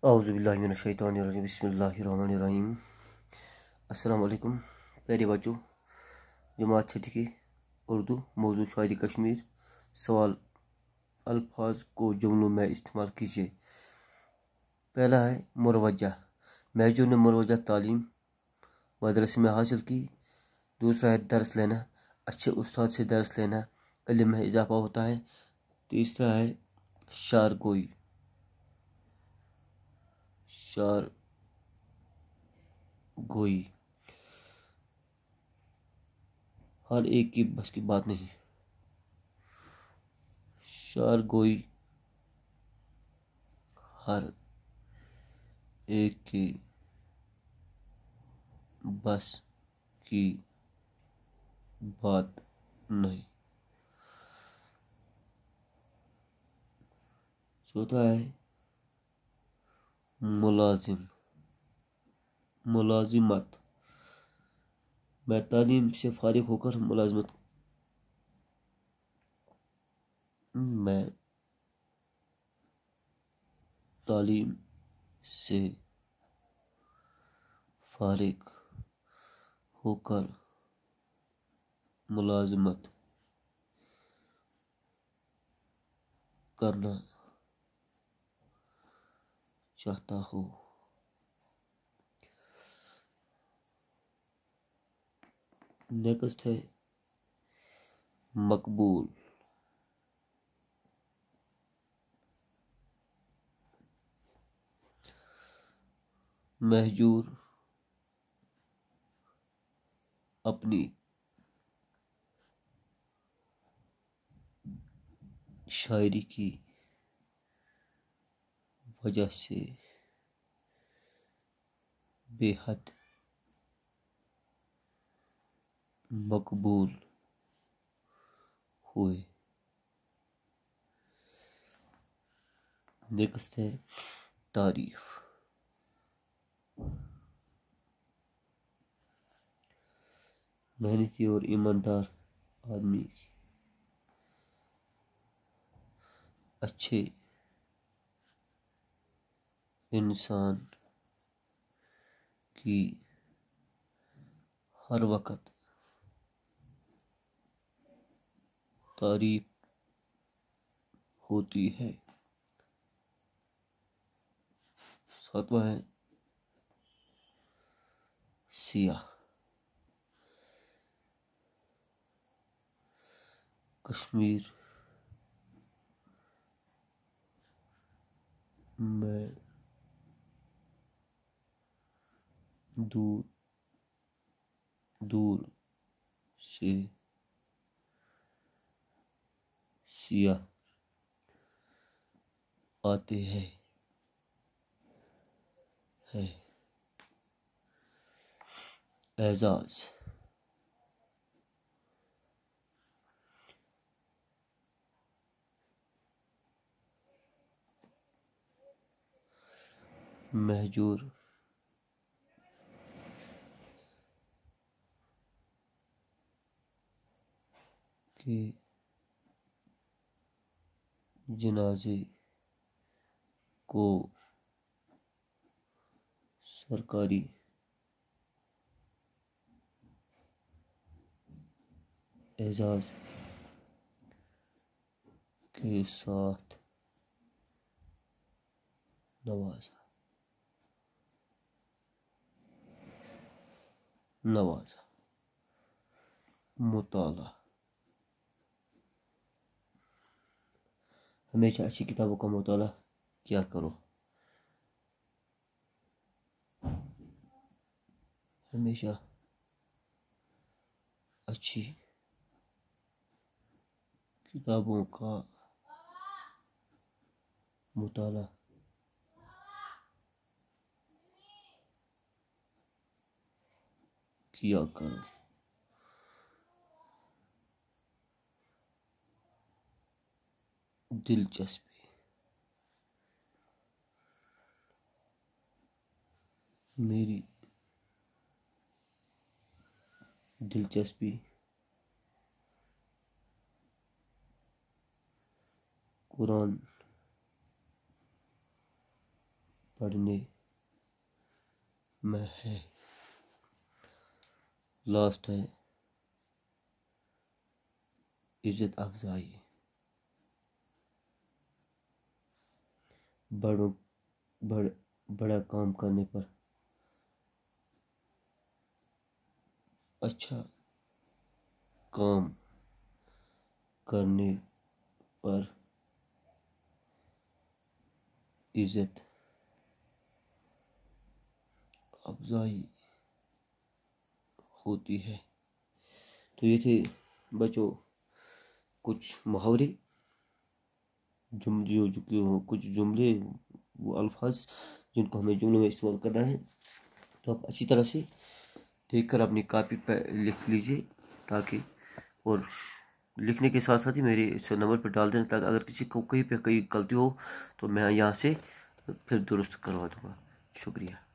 اعوذ باللہ من الشیطان الرجیم بسم اللہ الرحمن الرحیم۔ السلام علیکم پیارے بچوں، جماعت چھٹی کی اردو موضوع شاعری کشمیر۔ سوال: الفاظ کو جملوں میں استعمال کیجیے۔ پہلا ہے مروجہ۔ مہجور نے مروجہ تعلیم مدرسے میں حاصل کی۔ دوسرا ہے درس لینا، اچھے استاد سے درس لینا، علم میں اضافہ ہوتا ہے۔ تیسرا ہے شعر گوئی۔ شعر گوئی ہر ایک کی بس کی بات نہیں۔ شعر گوئی ہر ایک کی بس کی بات نہیں۔ چوتھا ہے ملازم، ملازمت۔ میں تعلیم سے فارغ ہو کر ملازمت میں تعلیم سے فارغ ہو کر ملازمت کرنا چاہتا ہوں۔ نیکسٹ ہے مقبول۔ مہجور اپنی شاعری کی وجہ سے بے حد مقبول ہوئے۔ نیکسٹ ہے تعریف۔ محنتی اور ایماندار آدمی اچھے انسان کی ہر وقت تعریف ہوتی ہے۔ ساتواں ہے سیاہ۔ کشمیر میں دور دور سے سیاح آتے ہیں۔ اعزاز۔ مہجور کے جنازے کو سرکاری اعزاز کے ساتھ نوازا۔ مطالعہ۔ ہمیشہ اچھی کتابوں کا مطالعہ کیا کرو۔ ہمیشہ اچھی کتابوں کا مطالعہ کیا کرو۔ دلچسپی۔ میری دلچسپی قرآن پڑھنے میں ہے۔ لاسٹ ہے عزت افزائی، بڑا کام کرنے پر، اچھا کام کرنے پر عزت افزائی ہوتی ہے۔ تو یہ تھے بچوں کچھ محاورے، کچھ جملے، وہ الفاظ جن کو ہمیں جملوں میں استعمال کرنا ہے۔ تو آپ اچھی طرح سے دیکھ کر اپنی کاپی پہ لکھ لیجئے، تاکہ اور لکھنے کے ساتھ ساتھ ہی میرے اس نمبر پہ ڈال دینا، تاکہ اگر کسی کو کہیں پہ کوئی غلطی ہو تو میں یہاں سے پھر درست کروا دوں گا۔ شکریہ۔